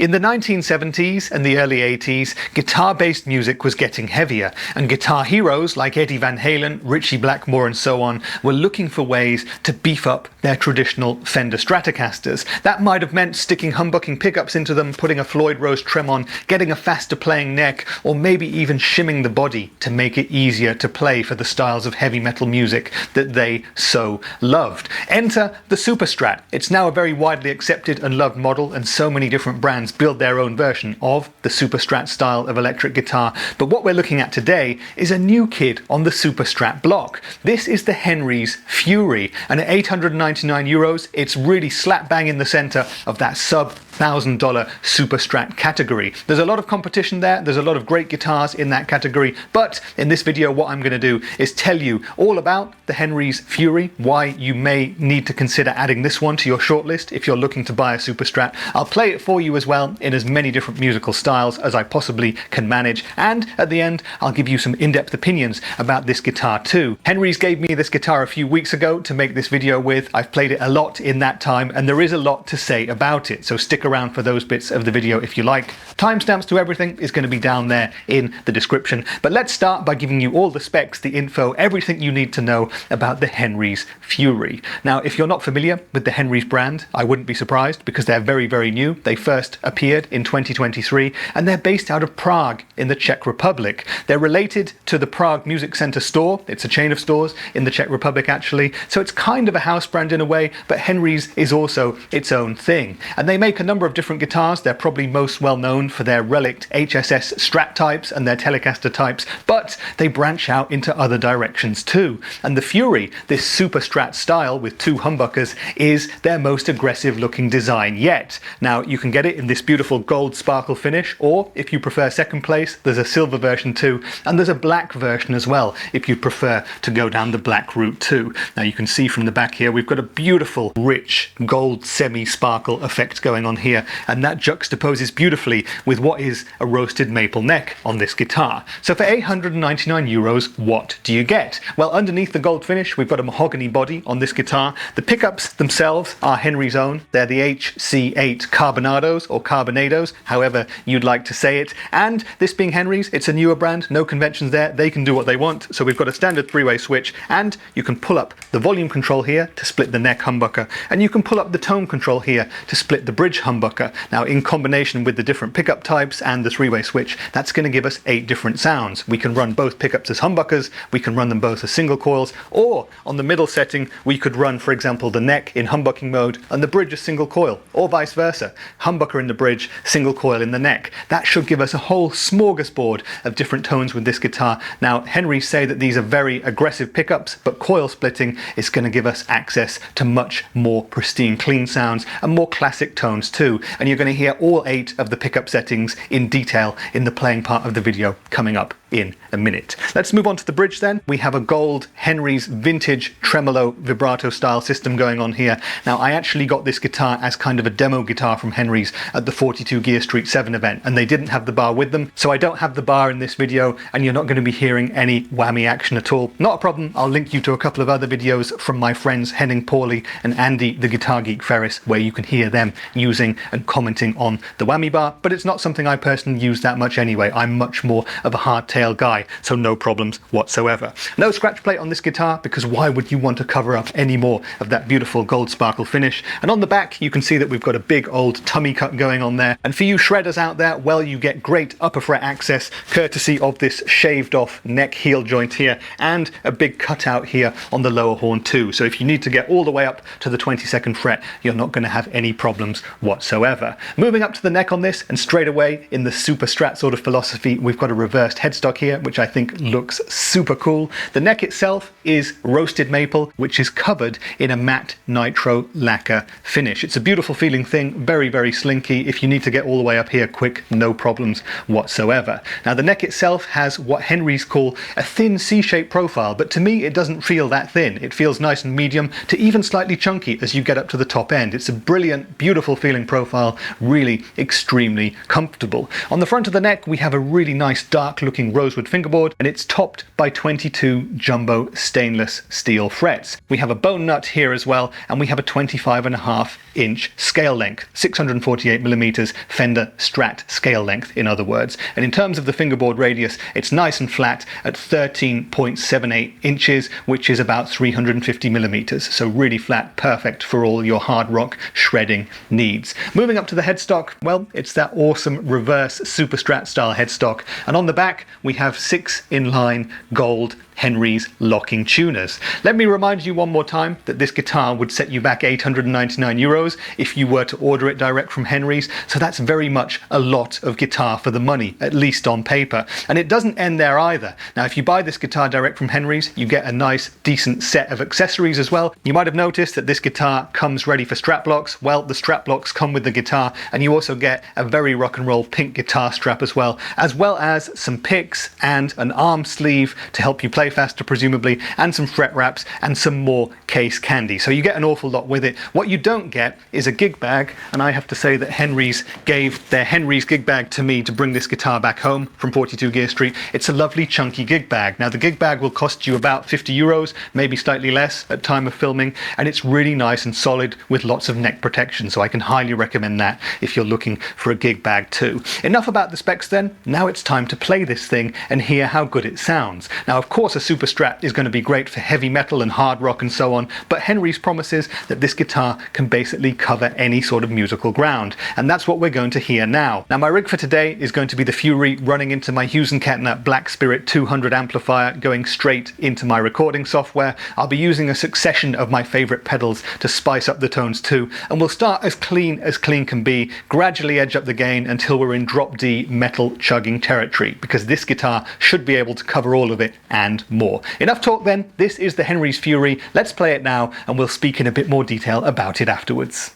In the 1970s and the early 80s, guitar-based music was getting heavier, and guitar heroes like Eddie Van Halen, Ritchie Blackmore and so on were looking for ways to beef up their traditional Fender Stratocasters. That might have meant sticking humbucking pickups into them, putting a Floyd Rose trem on, getting a faster playing neck, or maybe even shimming the body to make it easier to play for the styles of heavy metal music that they so loved. Enter the Super Strat. It's now a very widely accepted and loved model, and so many different brands build their own version of the Super Strat style of electric guitar. But what we're looking at today is a new kid on the Super Strat block. This is the Hendrix Fury, and at €899, it's really slap bang in the center of that sub $1,000 Super Strat category. There's a lot of competition there, there's a lot of great guitars in that category, but in this video what I'm going to do is tell you all about the Hendrix Fury, why you may need to consider adding this one to your shortlist if you're looking to buy a Super Strat. I'll play it for you as well in as many different musical styles as I possibly can manage, and at the end I'll give you some in-depth opinions about this guitar too. Hendrix gave me this guitar a few weeks ago to make this video with. I've played it a lot in that time and there is a lot to say about it, so stick around for those bits of the video if you like. Timestamps to everything is going to be down there in the description, but let's start by giving you all the specs, the info, everything you need to know about the Hendrix Fury. Now, if you're not familiar with the Hendrix brand, I wouldn't be surprised because they're very, very new. They first appeared in 2023 and they're based out of Prague in the Czech Republic. They're related to the Prague Music Center store. It's a chain of stores in the Czech Republic actually, so it's kind of a house brand in a way, but Hendrix is also its own thing. And they make a number of different guitars. They're probably most well known for their reliced HSS Strat types and their Telecaster types, but they branch out into other directions too. And the Fury, this Super Strat style with two humbuckers, is their most aggressive looking design yet. Now you can get it in this beautiful gold sparkle finish, or if you prefer second place, there's a silver version too, and there's a black version as well if you prefer to go down the black route too. Now you can see from the back here we've got a beautiful rich gold semi-sparkle effect going on here, and that juxtaposes beautifully with what is a roasted maple neck on this guitar. So for €899, what do you get? Well, underneath the gold finish we've got a mahogany body on this guitar. The pickups themselves are Hendrix's own. They're the HC8 Carbonados or Carbonados, however you'd like to say it, and this being Hendrix, it's a newer brand, no conventions there, they can do what they want. So we've got a standard three-way switch, and you can pull up the volume control here to split the neck humbucker, and you can pull up the tone control here to split the bridge humbucker. Now in combination with the different pickup types and the three-way switch, that's going to give us 8 different sounds. We can run both pickups as humbuckers, we can run them both as single coils, or on the middle setting we could run, for example, the neck in humbucking mode and the bridge as single coil, or vice versa. Humbucker in the bridge, single coil in the neck. That should give us a whole smorgasbord of different tones with this guitar. Now Hendrix say that these are very aggressive pickups, but coil splitting is going to give us access to much more pristine clean sounds and more classic tones too, and you're going to hear all 8 of the pickup settings in detail in the playing part of the video coming up in a minute. Let's move on to the bridge then. We have a gold Hendrix vintage tremolo vibrato style system going on here. Now I actually got this guitar as kind of a demo guitar from Hendrix at the 42 Gear Street 7 event, and they didn't have the bar with them, so I don't have the bar in this video and you're not going to be hearing any whammy action at all. Not a problem, I'll link you to a couple of other videos from my friends Henning Pauly and Andy the Guitar Geek Ferris where you can hear them using and commenting on the whammy bar, but it's not something I personally use that much anyway. I'm much more of a hardtail guy, so no problems whatsoever. No scratch plate on this guitar because why would you want to cover up any more of that beautiful gold sparkle finish? And on the back you can see that we've got a big old tummy cut going on there, and for you shredders out there, well, you get great upper fret access courtesy of this shaved off neck heel joint here and a big cutout here on the lower horn too, so if you need to get all the way up to the 22nd fret you're not going to have any problems whatsoever. Moving up to the neck on this, and straight away in the Super Strat sort of philosophy, we've got a reversed headstock here which I think looks super cool. The neck itself is roasted maple, which is covered in a matte nitro lacquer finish. It's a beautiful feeling thing, very, very slinky. If you need to get all the way up here quick, no problems whatsoever. Now the neck itself has what Hendrix call a thin C-shaped profile, but to me it doesn't feel that thin. It feels nice and medium to even slightly chunky as you get up to the top end. It's a brilliant, beautiful feeling profile, really extremely comfortable. On the front of the neck we have a really nice dark looking rosewood fingerboard, and it's topped by 22 jumbo stainless steel frets. We have a bone nut here as well, and we have a 25.5-inch scale length, 648mm Fender Strat scale length, in other words. And in terms of the fingerboard radius, it's nice and flat at 13.78 inches, which is about 350mm. So really flat, perfect for all your hard rock shredding needs. Moving up to the headstock, well, it's that awesome reverse Super Strat style headstock. And on the back, we have 6 inline gold Hendrix locking tuners. Let me remind you one more time that this guitar would set you back €899 if you were to order it direct from Hendrix, so that's very much a lot of guitar for the money, at least on paper. And it doesn't end there either. Now, if you buy this guitar direct from Hendrix, you get a nice, decent set of accessories as well. You might have noticed that this guitar comes ready for strap blocks. Well, the strap blocks come with the guitar, and you also get a very rock and roll pink guitar strap as well as some picks and an arm sleeve to help you play faster, presumably, and some fret wraps and some more case candy. So you get an awful lot with it. What you don't get is a gig bag, and I have to say that Hendrix gave their Hendrix gig bag to me to bring this guitar back home from 42 Gear Street. It's a lovely chunky gig bag. Now, the gig bag will cost you about €50, maybe slightly less at time of filming, and it's really nice and solid with lots of neck protection, so I can highly recommend that if you're looking for a gig bag too. Enough about the specs then. Now it's time to play this thing and hear how good it sounds. Now, of course, a Super Strat is going to be great for heavy metal and hard rock and so on, but Hendrix promises that this guitar can basically cover any sort of musical ground, and that's what we're going to hear now. Now, my rig for today is going to be the Fury running into my Hughes & Kettner Black Spirit 200 amplifier going straight into my recording software. I'll be using a succession of my favorite pedals to spice up the tones too, and we'll start as clean can be, gradually edge up the gain until we're in drop D metal chugging territory, because this guitar should be able to cover all of it and more. Enough talk then. This is the Hendrix Fury. Let's play it now, and we'll speak in a bit more detail about it afterwards.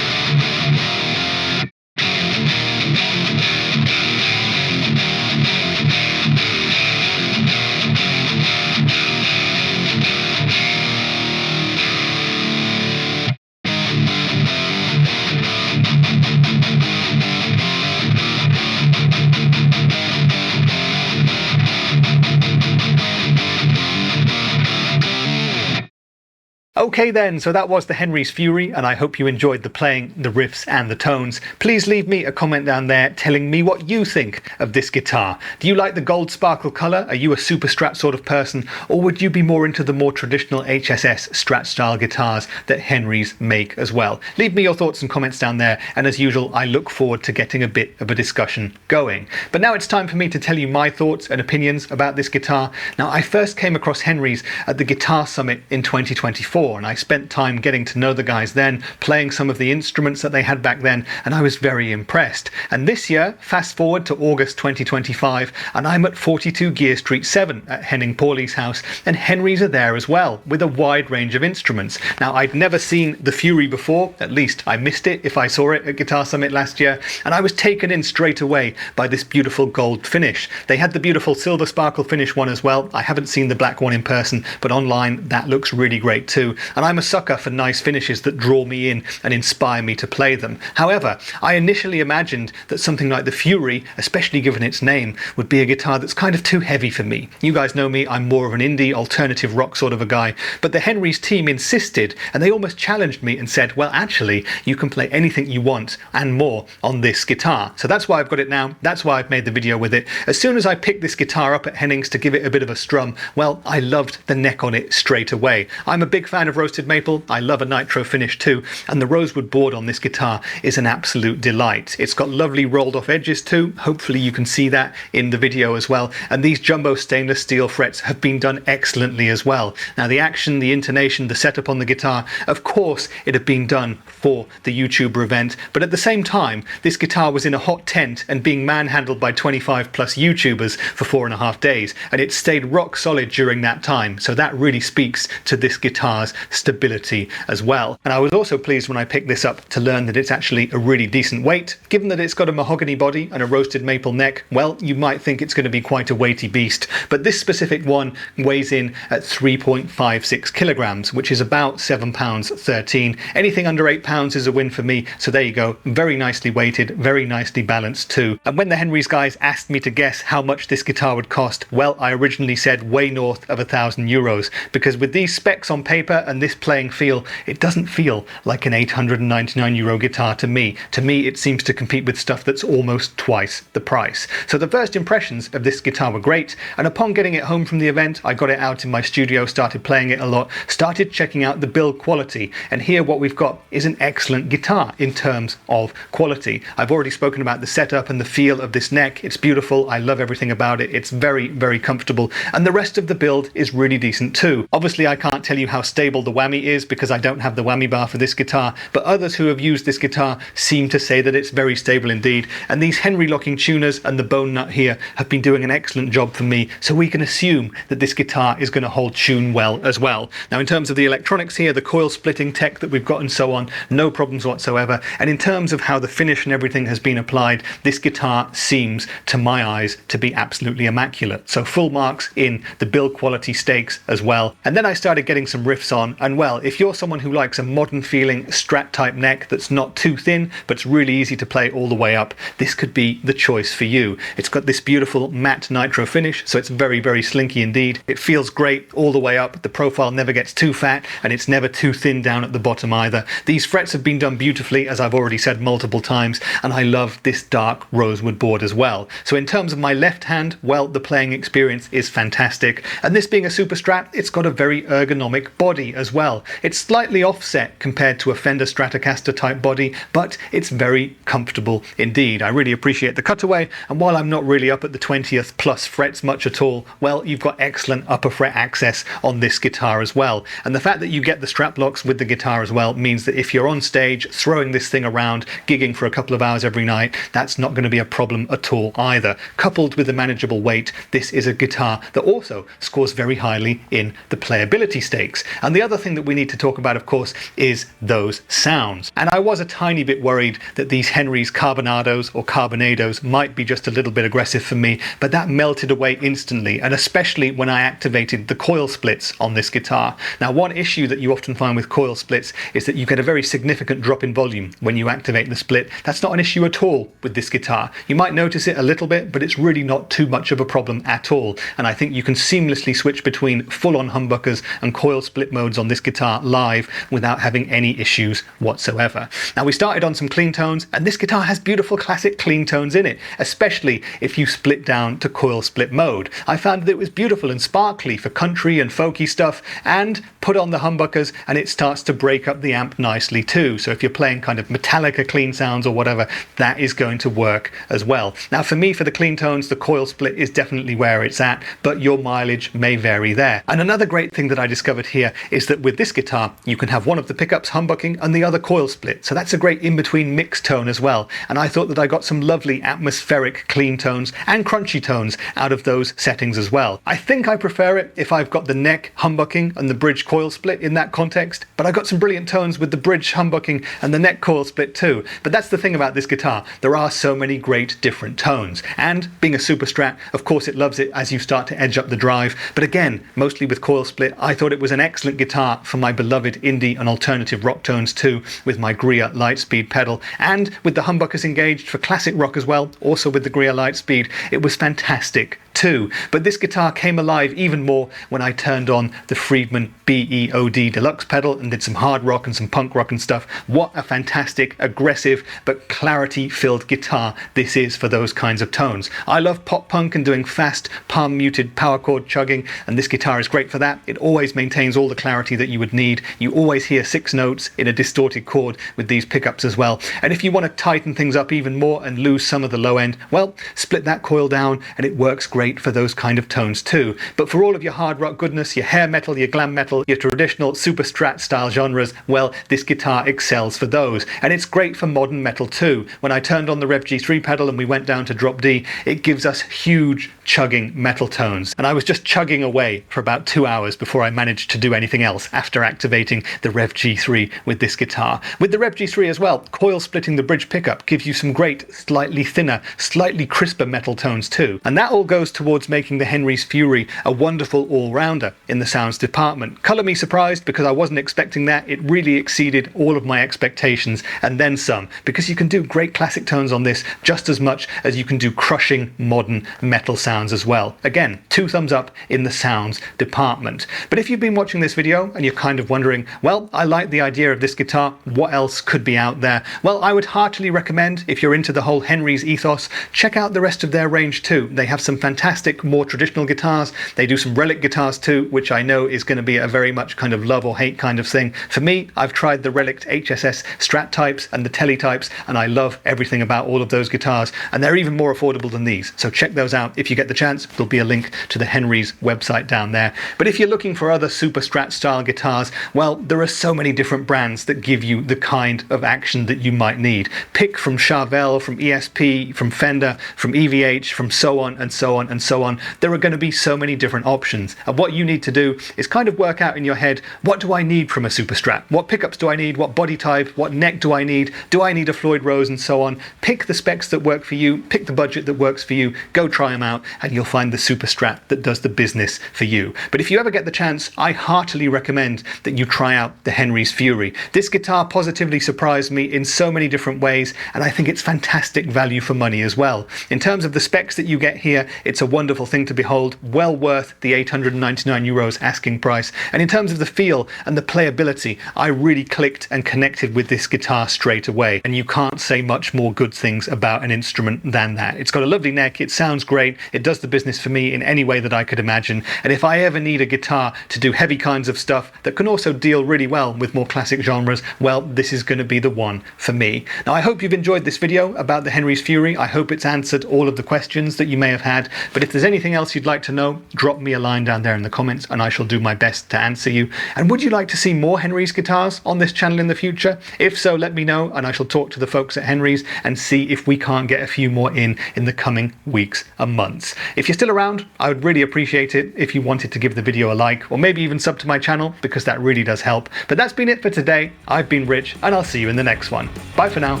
Okay then, so that was the Henry's Fury, and I hope you enjoyed the playing, the riffs and the tones. Please leave me a comment down there telling me what you think of this guitar. Do you like the gold sparkle colour? Are you a Super Strat sort of person? Or would you be more into the more traditional HSS Strat style guitars that Henry's make as well? Leave me your thoughts and comments down there, and as usual I look forward to getting a bit of a discussion going. But now it's time for me to tell you my thoughts and opinions about this guitar. Now, I first came across Henry's at the Guitar Summit in 2024, and I spent time getting to know the guys then, playing some of the instruments that they had back then, and I was very impressed. And this year, fast forward to August 2025, and I'm at 42 Gear Street 7 at Henning Pauli's house, and Henry's are there as well, with a wide range of instruments. Now, I'd never seen the Fury before, at least I missed it if I saw it at Guitar Summit last year, and I was taken in straight away by this beautiful gold finish. They had the beautiful silver sparkle finish one as well. I haven't seen the black one in person, but online that looks really great too. And I'm a sucker for nice finishes that draw me in and inspire me to play them. However, I initially imagined that something like the Fury, especially given its name, would be a guitar that's kind of too heavy for me. You guys know me, I'm more of an indie, alternative rock sort of a guy, but the Henry's team insisted, and they almost challenged me and said, well, actually, you can play anything you want and more on this guitar. So that's why I've got it now, that's why I've made the video with it. As soon as I picked this guitar up at Henning's to give it a bit of a strum, well, I loved the neck on it straight away. I'm a big fan of roasted maple, I love a nitro finish too, and the rosewood board on this guitar is an absolute delight. It's got lovely rolled off edges too, hopefully you can see that in the video as well, and these jumbo stainless steel frets have been done excellently as well. Now the action, the intonation, the setup on the guitar, of course it had been done for the YouTuber event, but at the same time this guitar was in a hot tent and being manhandled by 25 plus YouTubers for 4.5 days, and it stayed rock solid during that time, so that really speaks to this guitar's stability as well. And I was also pleased when I picked this up to learn that it's actually a really decent weight. Given that it's got a mahogany body and a roasted maple neck, well, you might think it's going to be quite a weighty beast, but this specific one weighs in at 3.56 kilograms, which is about 7 pounds 13. Anything under 8 pounds is a win for me, so there you go, very nicely weighted, very nicely balanced too. And when the Henry's guys asked me to guess how much this guitar would cost, well, I originally said way north of €1,000, because with these specs on paper and this playing feel, it doesn't feel like an €899 guitar to me. To me, it seems to compete with stuff that's almost twice the price. So the first impressions of this guitar were great, and upon getting it home from the event, I got it out in my studio, started playing it a lot, started checking out the build quality, and here what we've got is an excellent guitar in terms of quality. I've already spoken about the setup and the feel of this neck. It's beautiful, I love everything about it, it's very, very comfortable, and the rest of the build is really decent too. Obviously I can't tell you how stable the whammy is because I don't have the whammy bar for this guitar, but others who have used this guitar seem to say that it's very stable indeed, and these Henry locking tuners and the bone nut here have been doing an excellent job for me, so we can assume that this guitar is going to hold tune well as well. Now in terms of the electronics here, the coil splitting tech that we've got and so on, no problems whatsoever, and in terms of how the finish and everything has been applied, this guitar seems, to my eyes, to be absolutely immaculate. So full marks in the build quality stakes as well. And then I started getting some riffs on, and well, if you're someone who likes a modern feeling Strat type neck that's not too thin but it's really easy to play all the way up, this could be the choice for you. It's got this beautiful matte nitro finish, so it's very, very slinky indeed. It feels great all the way up, the profile never gets too fat and it's never too thin down at the bottom either. These frets have been done beautifully, as I've already said multiple times, and I love this dark rosewood board as well. So in terms of my left hand, well, the playing experience is fantastic, and this being a Super Strat, it's got a very ergonomic body body as well. It's slightly offset compared to a Fender Stratocaster type body, but it's very comfortable indeed. I really appreciate the cutaway, and while I'm not really up at the 20th plus frets much at all, well, you've got excellent upper fret access on this guitar as well. And the fact that you get the strap locks with the guitar as well means that if you're on stage throwing this thing around, gigging for a couple of hours every night, that's not going to be a problem at all either. Coupled with the manageable weight, this is a guitar that also scores very highly in the playability stakes. And the other thing that we need to talk about, of course, is those sounds. And I was a tiny bit worried that these Henry's Carbonados or Carbonados might be just a little bit aggressive for me, but that melted away instantly, and especially when I activated the coil splits on this guitar. Now, one issue that you often find with coil splits is that you get a very significant drop in volume when you activate the split. That's not an issue at all with this guitar. You might notice it a little bit, but it's really not too much of a problem at all. And I think you can seamlessly switch between full-on humbuckers and coil split modes on this guitar live without having any issues whatsoever. Now, we started on some clean tones, and this guitar has beautiful classic clean tones in it, especially if you split down to coil split mode. I found that it was beautiful and sparkly for country and folky stuff, and put on the humbuckers and it starts to break up the amp nicely too. So if you're playing kind of Metallica clean sounds or whatever, that is going to work as well. Now, for me, for the clean tones, the coil split is definitely where it's at, but your mileage may vary there. And another great thing that I discovered here is that with this guitar, you can have one of the pickups humbucking and the other coil split. So that's a great in-between mix tone as well. And I thought that I got some lovely atmospheric clean tones and crunchy tones out of those settings as well. I think I prefer it if I've got the neck humbucking and the bridge coil split in that context, but I got some brilliant tones with the bridge humbucking and the neck coil split too. But that's the thing about this guitar, there are so many great different tones. And being a Super Strat, of course it loves it as you start to edge up the drive. But again, mostly with coil split, I thought it was an excellent guitar for my beloved indie and alternative rock tones too, with my Greer Lightspeed pedal, and with the humbuckers engaged for classic rock as well, also with the Greer Lightspeed. It was fantastic too. But this guitar came alive even more when I turned on the Friedman BEOD Deluxe pedal and did some hard rock and some punk rock and stuff. What a fantastic, aggressive, but clarity-filled guitar this is for those kinds of tones. I love pop punk and doing fast, palm-muted power chord chugging, and this guitar is great for that. It always maintains all the clarity that you would need. You always hear 6 notes in a distorted chord with these pickups as well. And if you want to tighten things up even more and lose some of the low end, well, split that coil down and it works great for those kind of tones too. But for all of your hard rock goodness, your hair metal, your glam metal, your traditional Super Strat style genres, well, this guitar excels for those. And it's great for modern metal too. When I turned on the Rev G3 pedal and we went down to drop D, it gives us huge chugging metal tones. And I was just chugging away for about 2 hours before I managed to do anything else after activating the Rev G3 with this guitar. With the Rev G3 as well, coil splitting the bridge pickup gives you some great, slightly thinner, slightly crisper metal tones too. And that all goes towards making the Henry's Fury a wonderful all-rounder in the sounds department. Colour me surprised, because I wasn't expecting that. It really exceeded all of my expectations and then some, because you can do great classic tones on this just as much as you can do crushing modern metal sounds as well. Again, 2 thumbs up in the sounds department. But if you've been watching this video and you're kind of wondering, well, I like the idea of this guitar, what else could be out there? Well, I would heartily recommend, if you're into the whole Henry's ethos, check out the rest of their range too. They have some fantastic, more traditional guitars. They do some relic guitars too, which I know is going to be a very much kind of love or hate kind of thing. For me, I've tried the relic HSS Strat types and the Tele types, and I love everything about all of those guitars, and they're even more affordable than these. So check those out if you get the chance. There'll be a link to the Henry's website down there. But if you're looking for other Super Strat style guitars, well, there are so many different brands that give you the kind of action that you might need. Pick from Charvel, from ESP, from Fender, from EVH, from so on and so on and so on. There are going to be so many different options, and what you need to do is kind of work out in your head, what do I need from a Super Strat? What pickups do I need? What body type? What neck do I need? Do I need a Floyd Rose, and so on? Pick the specs that work for you, pick the budget that works for you, go try them out, and you'll find the Super Strat that does the business for you. But if you ever get the chance, I heartily recommend that you try out the Henry's Fury. This guitar positively surprised me in so many different ways, and I think it's fantastic value for money as well. In terms of the specs that you get here, it's a wonderful thing to behold, well worth the €899 asking price. And in terms of the feel and the playability, I really clicked and connected with this guitar straight away, and you can't say much more good things about an instrument than that. It's got a lovely neck, it sounds great, it does the business for me in any way that I could imagine. And if I ever need a guitar to do heavy kinds of stuff that can also deal really well with more classic genres, well, this is going to be the one for me. Now, I hope you've enjoyed this video about the Henry's Fury. I hope it's answered all of the questions that you may have had. But if there's anything else you'd like to know, drop me a line down there in the comments and I shall do my best to answer you. And would you like to see more Henry's guitars on this channel in the future? If so, let me know and I shall talk to the folks at Henry's and see if we can't get a few more in the coming weeks and months. If you're still around, I would really appreciate it if you wanted to give the video a like or maybe even sub to my channel, because that really does help. But that's been it for today. I've been Rich and I'll see you in the next one. Bye for now.